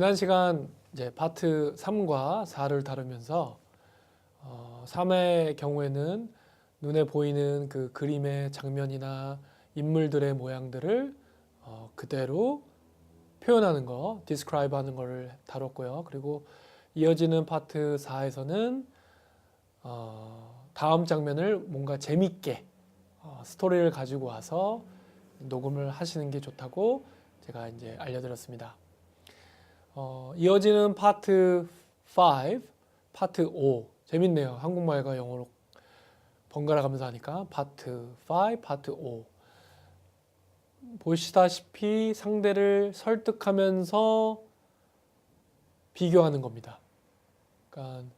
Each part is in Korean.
지난 시간 이제 파트 3과 4를 다루면서 3의 경우에는 눈에 보이는 그 그림의 장면이나 인물들의 모양들을 그대로 표현하는 거, describe 하는 거를 다뤘고요. 그리고 이어지는 파트 4에서는 다음 장면을 뭔가 재밌게 스토리를 가지고 와서 녹음을 하시는 게 좋다고 제가 이제 알려드렸습니다. 이어지는 파트 5, 파트 5 재밌네요. 한국말과 영어로 번갈아 가면서 하니까 파트 5, 파트 5 보시다시피 상대를 설득하면서 비교하는 겁니다. 그러니까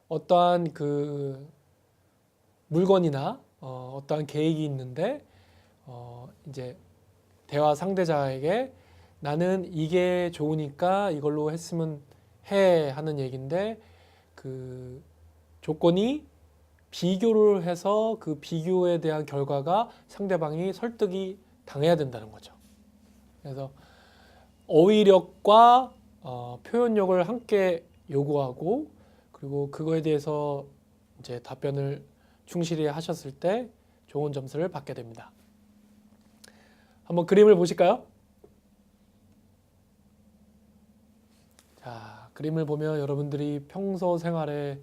어떠한 그 물건이나 어떠한 계획이 있는데 이제 대화 상대자에게 나는 이게 좋으니까 이걸로 했으면 해 하는 얘기인데 그 조건이 비교를 해서 그 비교에 대한 결과가 상대방이 설득이 당해야 된다는 거죠. 그래서 어휘력과 표현력을 함께 요구하고 그리고 그거에 대해서 이제 답변을 충실히 하셨을 때 좋은 점수를 받게 됩니다. 한번 그림을 보실까요? 자, 그림을 보면 여러분들이 평소 생활에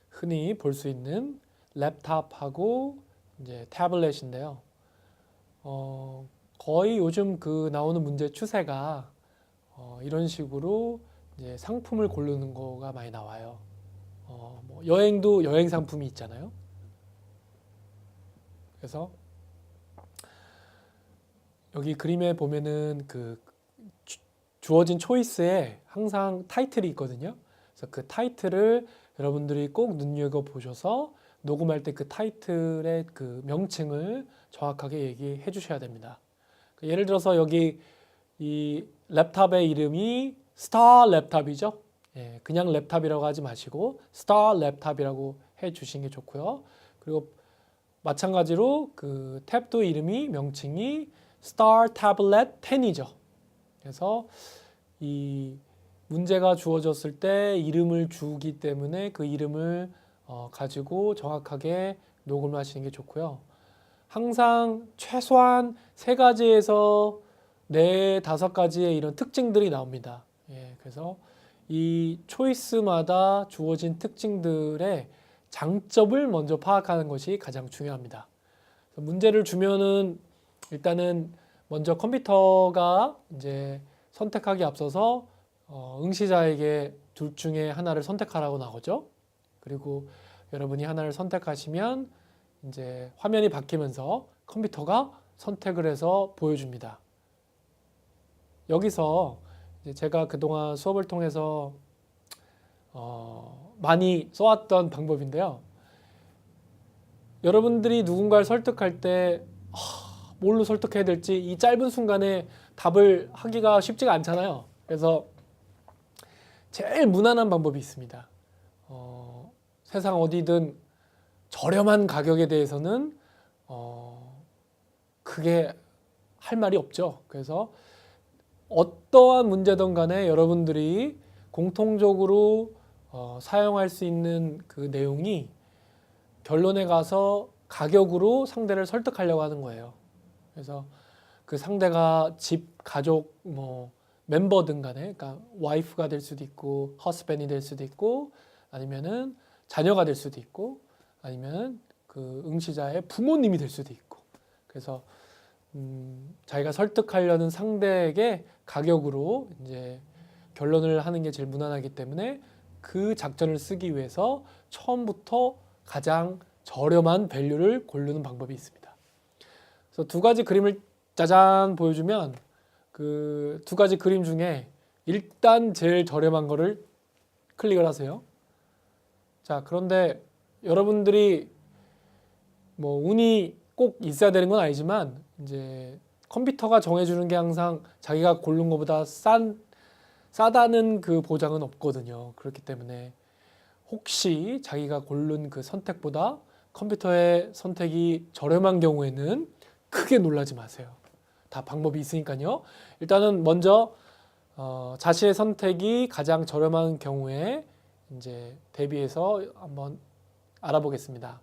흔히 볼 수 있는 랩탑하고 이제 태블릿인데요. 거의 요즘 그 나오는 문제 추세가 이런 식으로 이제 상품을 고르는 거가 많이 나와요. 뭐 여행도 여행 상품이 있잖아요. 그래서 여기 그림에 보면은 그 주어진 초이스에 항상 타이틀이 있거든요. 그래서 그 타이틀을 여러분들이 꼭 눈여겨보셔서 녹음할 때 그 타이틀의 그 명칭을 정확하게 얘기해 주셔야 됩니다. 예를 들어서 여기 이 랩탑의 이름이 스타 랩탑이죠. 예, 그냥 랩탑이라고 하지 마시고 스타 랩탑이라고 해 주시는 게 좋고요. 그리고 마찬가지로 그 탭도 이름이 명칭이 스타 태블릿 10이죠. 그래서 이 문제가 주어졌을 때 이름을 주기 때문에 그 이름을 가지고 정확하게 녹음을 하시는 게 좋고요. 항상 최소한 3가지에서 4, 5가지의 이런 특징들이 나옵니다. 예, 그래서 이 초이스마다 주어진 특징들의 장점을 먼저 파악하는 것이 가장 중요합니다. 문제를 주면은 일단은 먼저 컴퓨터가 이제 선택하기 앞서서 응시자에게 둘 중에 하나를 선택하라고 나오죠. 그리고 여러분이 하나를 선택하시면 이제 화면이 바뀌면서 컴퓨터가 선택을 해서 보여줍니다. 여기서 이제 제가 그동안 수업을 통해서 많이 써왔던 방법인데요. 여러분들이 누군가를 설득할 때 뭘로 설득해야 될지 이 짧은 순간에 답을 하기가 쉽지가 않잖아요. 그래서 제일 무난한 방법이 있습니다. 세상 어디든 저렴한 가격에 대해서는 크게 할 말이 없죠. 그래서 어떠한 문제든 간에 여러분들이 공통적으로 사용할 수 있는 그 내용이 결론에 가서 가격으로 상대를 설득하려고 하는 거예요. 그래서 그 상대가 집, 가족, 뭐 멤버든 간에, 그러니까 와이프가 될 수도 있고, 허스밴이 될 수도 있고, 아니면은 자녀가 될 수도 있고, 아니면은 그 응시자의 부모님이 될 수도 있고. 그래서 자기가 설득하려는 상대에게 가격으로 이제 결론을 하는 게 제일 무난하기 때문에 그 작전을 쓰기 위해서 처음부터 가장 저렴한 밸류를 고르는 방법이 있습니다. 그래서 2가지 그림을 짜잔 보여주면 그 2가지 그림 중에 일단 제일 저렴한 거를 클릭을 하세요. 자, 그런데 여러분들이 뭐 운이 꼭 있어야 되는 건 아니지만 이제 컴퓨터가 정해주는 게 항상 자기가 고른 것보다 싸다는 그 보장은 없거든요. 그렇기 때문에 혹시 자기가 고른 그 선택보다 컴퓨터의 선택이 저렴한 경우에는 크게 놀라지 마세요. 다 방법이 있으니까요. 일단은 먼저 자시의 선택이 가장 저렴한 경우에 이제 대비해서 한번 알아보겠습니다.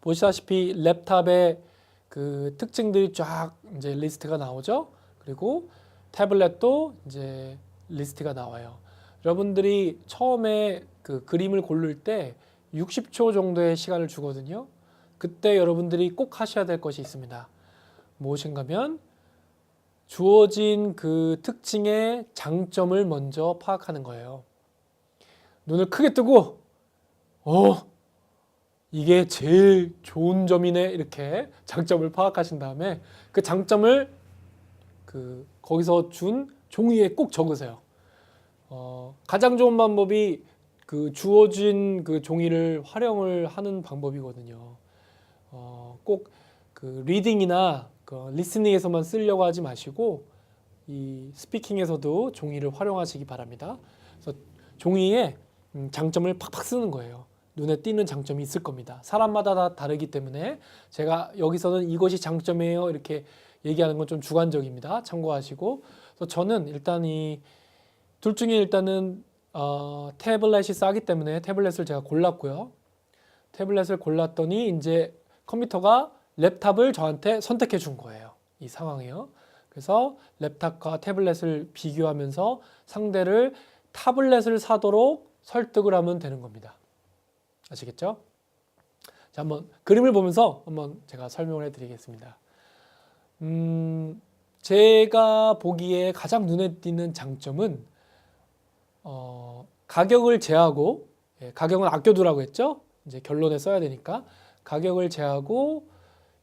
보시다시피 랩탑의 그 특징들이 쫙 이제 리스트가 나오죠. 그리고 태블릿도 이제 리스트가 나와요. 여러분들이 처음에 그 그림을 고를 때 60초 정도의 시간을 주거든요. 그때 여러분들이 꼭 하셔야 될 것이 있습니다. 무엇인가면 주어진 그 특징의 장점을 먼저 파악하는 거예요. 눈을 크게 뜨고 이게 제일 좋은 점이네 이렇게 장점을 파악하신 다음에 그 장점을 거기서 준 종이에 꼭 적으세요. 가장 좋은 방법이 그 주어진 그 종이를 활용을 하는 방법이거든요. 꼭 그 리딩이나 그 리스닝에서만 쓰려고 하지 마시고 이 스피킹에서도 종이를 활용하시기 바랍니다. 그래서 종이에 장점을 팍팍 쓰는 거예요. 눈에 띄는 장점이 있을 겁니다. 사람마다 다 다르기 때문에 제가 여기서는 이것이 장점이에요 이렇게 얘기하는 건 좀 주관적입니다. 참고하시고. 그래서 저는 일단 이 둘 중에 일단은 태블릿이 싸기 때문에 태블릿을 제가 골랐고요. 태블릿을 골랐더니 이제 컴퓨터가 랩탑을 저한테 선택해 준 거예요. 이 상황이요. 그래서 랩탑과 태블릿을 비교하면서 상대를 타블렛을 사도록 설득을 하면 되는 겁니다. 아시겠죠? 자, 한번 그림을 보면서 한번 제가 설명을 해드리겠습니다. 제가 보기에 가장 눈에 띄는 장점은 가격을 제하고 가격은 아껴두라고 했죠? 이제 결론에 써야 되니까 가격을 제하고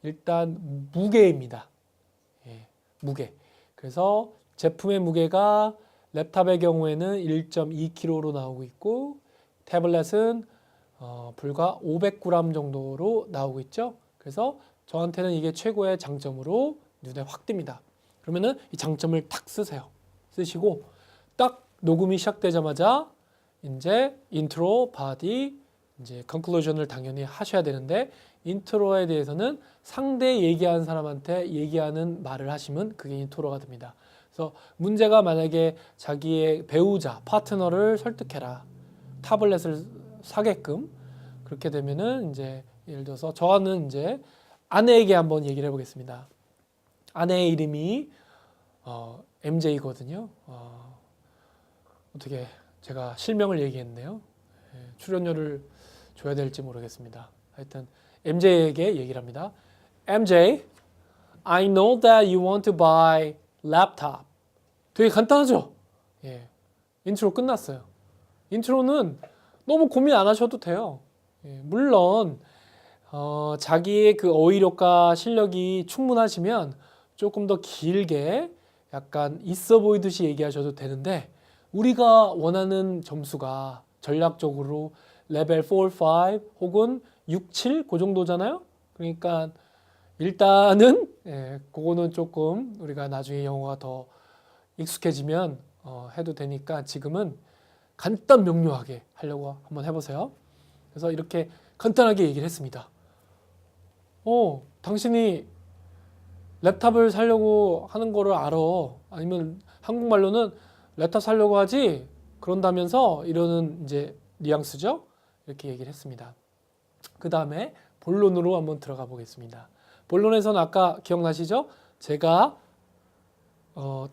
일단 무게입니다. 무게. 그래서 제품의 무게가 랩탑의 경우에는 1.2kg로 나오고 있고 태블릿은 불과 500g 정도로 나오고 있죠. 그래서 저한테는 이게 최고의 장점으로 눈에 확 띕니다. 그러면은 이 장점을 탁 쓰세요. 쓰시고 딱 녹음이 시작되자마자 이제 인트로, 바디, 이제 컨클루전을 당연히 하셔야 되는데 인트로에 대해서는 상대 얘기하는 사람한테 얘기하는 말을 하시면 그게 인트로가 됩니다. 그래서 문제가 만약에 자기의 배우자, 파트너를 설득해라. 타블렛을 사게끔 그렇게 되면은 이제 예를 들어서 저는 이제 아내에게 한번 얘기를 해보겠습니다. 아내의 이름이 MJ거든요. 어떻게 제가 실명을 얘기했네요. 출연료를 줘야 될지 모르겠습니다. 하여튼 MJ에게 얘기를 합니다. MJ, I know that you want to buy laptop. 되게 간단하죠? 예. 인트로 끝났어요. 인트로는 너무 고민 안 하셔도 돼요. 예. 물론 자기의 그 어휘력과 실력이 충분하시면 조금 더 길게 약간 있어 보이듯이 얘기하셔도 되는데 우리가 원하는 점수가 전략적으로 레벨 4, 5 혹은 6, 7 그 정도잖아요. 그러니까 일단은 그거는 조금 우리가 나중에 영어가 더 익숙해지면 해도 되니까 지금은 간단 명료하게 하려고 한번 해보세요. 그래서 이렇게 간단하게 얘기를 했습니다. 당신이 랩탑을 사려고 하는 거를 알아. 아니면 한국말로는 랩탑 사려고 하지? 그런다면서 이러는 이제 뉘앙스죠. 이렇게 얘기를 했습니다. 그 다음에 본론으로 한번 들어가 보겠습니다. 본론에서는 아까 기억나시죠? 제가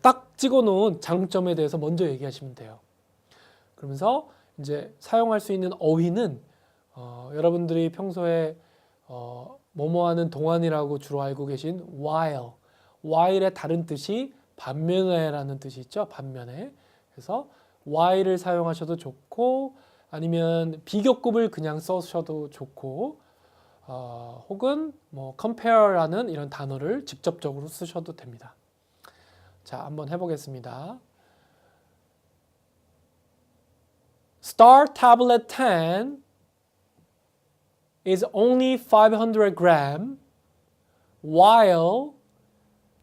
딱 찍어놓은 장점에 대해서 먼저 얘기하시면 돼요. 그러면서 이제 사용할 수 있는 어휘는 여러분들이 평소에 뭐뭐하는 동안이라고 주로 알고 계신 while의 다른 뜻이 반면에라는 뜻이 있죠. 반면에. 그래서 while을 사용하셔도 좋고 아니면 비교급을 그냥 써셔도 좋고 혹은 뭐 compare라는 이런 단어를 직접적으로 쓰셔도 됩니다. 자, 한번 해보겠습니다. Star Tablet 10 is only 500 gram, while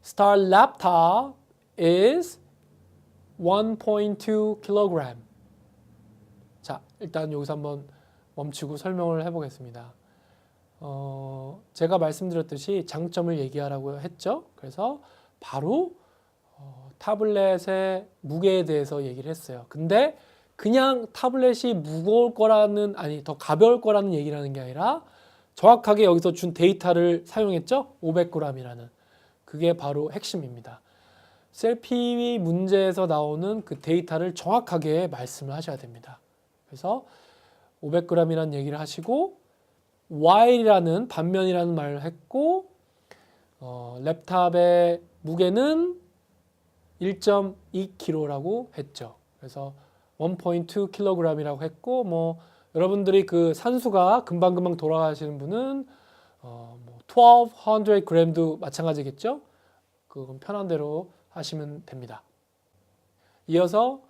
Star Laptop is 1.2 kg. 자, 일단 여기서 한번 멈추고 설명을 해보겠습니다. 제가 말씀드렸듯이 장점을 얘기하라고 했죠. 그래서 바로 타블렛의 무게에 대해서 얘기를 했어요. 근데 그냥 타블렛이 무거울 거라는, 아니 더 가벼울 거라는 얘기를 하는 게 아니라 정확하게 여기서 준 데이터를 사용했죠. 500g이라는. 그게 바로 핵심입니다. 셀피 문제에서 나오는 그 데이터를 정확하게 말씀을 하셔야 됩니다. 그래서 500g이라는 얘기를 하시고 while이라는 반면이라는 말을 했고 랩탑의 무게는 1.2kg라고 했죠. 그래서 1.2kg이라고 했고 뭐 여러분들이 그 산수가 금방금방 돌아가시는 분은 1200g도 마찬가지겠죠. 그건 편한 대로 하시면 됩니다. 이어서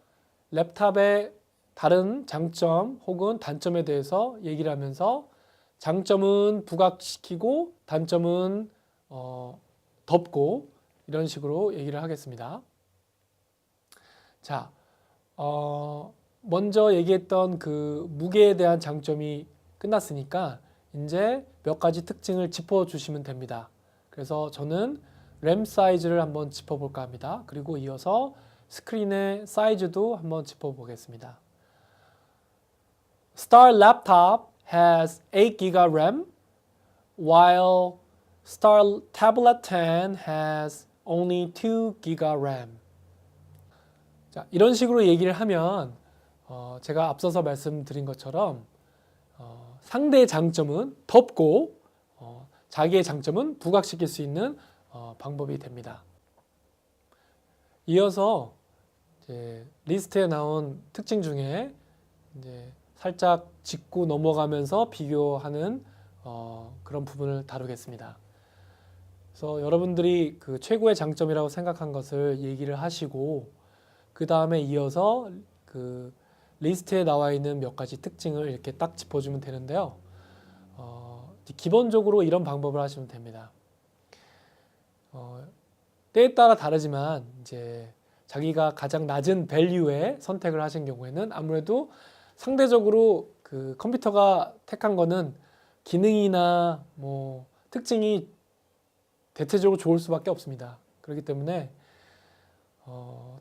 랩탑의 다른 장점 혹은 단점에 대해서 얘기를 하면서 장점은 부각시키고 단점은 덮고 이런 식으로 얘기를 하겠습니다. 자, 먼저 얘기했던 그 무게에 대한 장점이 끝났으니까 이제 몇 가지 특징을 짚어주시면 됩니다. 그래서 저는 램 사이즈를 한번 짚어볼까 합니다. 그리고 이어서 스크린의 사이즈도 한번 짚어보겠습니다. Star laptop has 8GB RAM, while Star Tablet 10 has only 2GB RAM. 자, 이런 식으로 얘기를 하면 제가 앞서서 말씀드린 것처럼 상대의 장점은 덮고 자기의 장점은 부각시킬 수 있는 방법이 됩니다. 이어서 이제 리스트에 나온 특징 중에 이제 살짝 짚고 넘어가면서 비교하는 그런 부분을 다루겠습니다. 그래서 여러분들이 그 최고의 장점이라고 생각한 것을 얘기를 하시고 그 다음에 이어서 그 리스트에 나와 있는 몇 가지 특징을 이렇게 딱 짚어주면 되는데요. 기본적으로 이런 방법을 하시면 됩니다. 때에 따라 다르지만 이제 자기가 가장 낮은 밸류의 선택을 하신 경우에는 아무래도 상대적으로 그 컴퓨터가 택한 거는 기능이나 뭐 특징이 대체적으로 좋을 수밖에 없습니다. 그렇기 때문에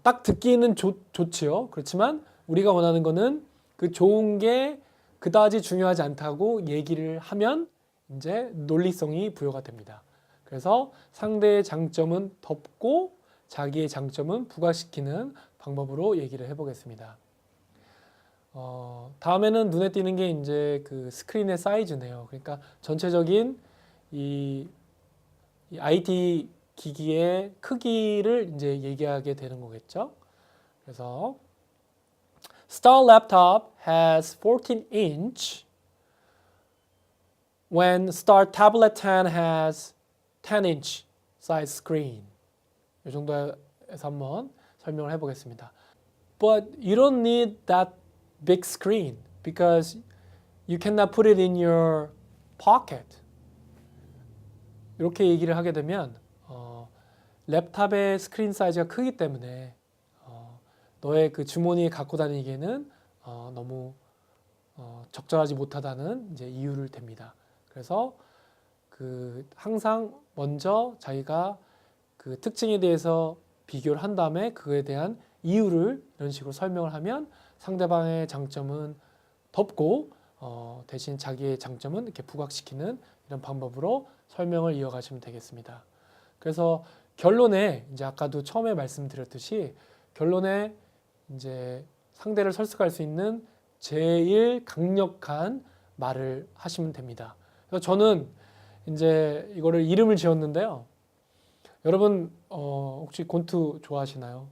딱 듣기는 좋지요. 그렇지만 우리가 원하는 거는 그 좋은 게 그다지 중요하지 않다고 얘기를 하면 이제 논리성이 부여가 됩니다. 그래서 상대의 장점은 덮고 자기의 장점은 부각시키는 방법으로 얘기를 해보겠습니다. 다음에는 눈에 띄는 게 이제 그 스크린의 사이즈네요. 그러니까 전체적인 이 IT 기기의 크기를 이제 얘기하게 되는 거겠죠. 그래서 Star laptop has 14-inch when Star tablet 10 has 10-inch size screen. 이 정도에서 한번 설명을 해보겠습니다. But you don't need that big screen because you cannot put it in your pocket. 이렇게 얘기를 하게 되면 랩탑의 스크린 사이즈가 크기 때문에 너의 그 주머니에 갖고 다니기에는 너무 적절하지 못하다는 이제 이유를 댑니다. 그래서 그 항상 먼저 자기가 그 특징에 대해서 비교를 한 다음에 그에 대한 이유를 이런 식으로 설명을 하면 상대방의 장점은 덮고 대신 자기의 장점은 이렇게 부각시키는 이런 방법으로 설명을 이어가시면 되겠습니다. 그래서 결론에 이제 아까도 처음에 말씀드렸듯이 결론에 이제 상대를 설득할 수 있는 제일 강력한 말을 하시면 됩니다. 그래서 저는 이제 이거를 이름을 지었는데요. 여러분 혹시 곤투 좋아하시나요?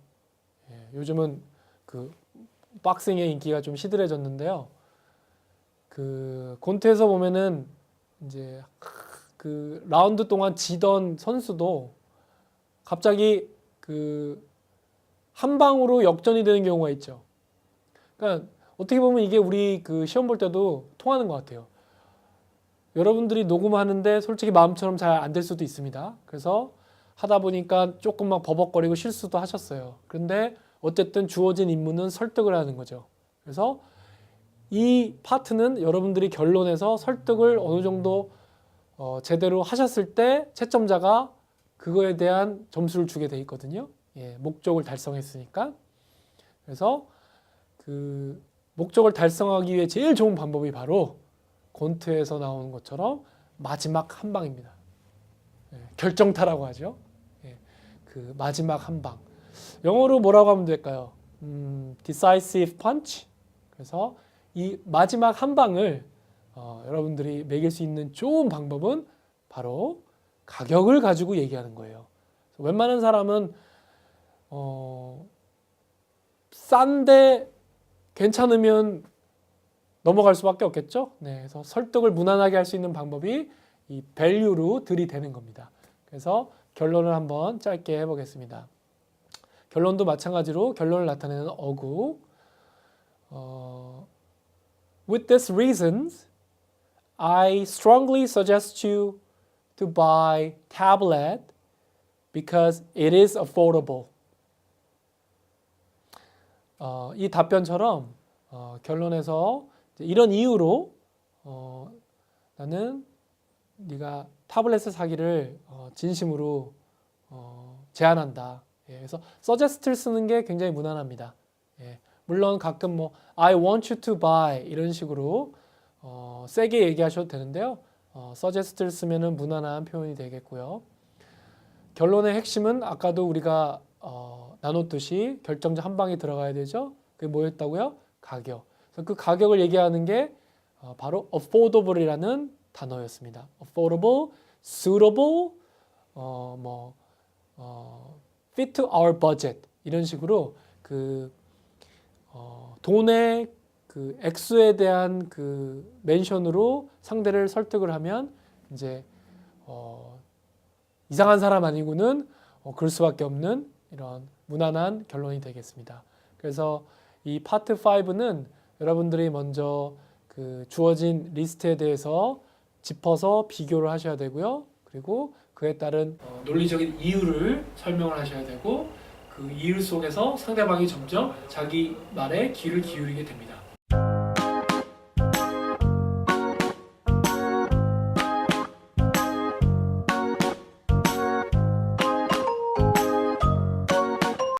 예, 요즘은 그 박싱의 인기가 좀 시들해졌는데요. 그 곤투에서 보면은 이제 그 라운드 동안 지던 선수도 갑자기 그 한 방으로 역전이 되는 경우가 있죠. 그러니까 어떻게 보면 이게 우리 그 시험 볼 때도 통하는 것 같아요. 여러분들이 녹음하는데 솔직히 마음처럼 잘 안 될 수도 있습니다. 그래서 하다 보니까 조금 막 버벅거리고 실수도 하셨어요. 그런데 어쨌든 주어진 임무는 설득을 하는 거죠. 그래서 이 파트는 여러분들이 결론에서 설득을 어느 정도 제대로 하셨을 때 채점자가 그거에 대한 점수를 주게 돼 있거든요. 예, 목적을 달성했으니까. 그래서 그 목적을 달성하기 위해 제일 좋은 방법이 바로 곤트에서 나오는 것처럼 마지막 한 방입니다. 예, 결정타라고 하죠. 예, 그 마지막 한 방. 영어로 뭐라고 하면 될까요? decisive punch. 그래서 이 마지막 한 방을 여러분들이 매길 수 있는 좋은 방법은 바로 가격을 가지고 얘기하는 거예요. 웬만한 사람은 싼데 괜찮으면 넘어갈 수밖에 없겠죠. 네, 그래서 설득을 무난하게 할 수 있는 방법이 이 밸류로 들이대는 겁니다. 그래서 결론을 한번 짧게 해보겠습니다. 결론도 마찬가지로 결론을 나타내는 어구. With these reasons, I strongly suggest you to buy tablet because it is affordable. 이 답변처럼 결론에서 이런 이유로 나는 네가 타블렛을 사기를 진심으로 제안한다. 예, 그래서 suggest를 쓰는 게 굉장히 무난합니다. 예, 물론 가끔 뭐 I want you to buy 이런 식으로 세게 얘기하셔도 되는데요. suggest를 쓰면은 무난한 표현이 되겠고요. 결론의 핵심은 아까도 우리가 나눴듯이 결정적 한 방에 들어가야 되죠. 그게 뭐였다고요? 가격. 그래서 그 가격을 얘기하는 게 바로 affordable이라는 단어였습니다. affordable, suitable, fit to our budget 이런 식으로 그 돈의 그 액수에 대한 그 멘션으로 상대를 설득을 하면 이제 이상한 사람 아니고는 그럴 수밖에 없는 이런 무난한 결론이 되겠습니다. 그래서 이 파트 5는 여러분들이 먼저 그 주어진 리스트에 대해서 짚어서 비교를 하셔야 되고요. 그리고 그에 따른 논리적인 이유를 설명을 하셔야 되고 그 이유 속에서 상대방이 점점 자기 말에 귀를 기울이게 됩니다.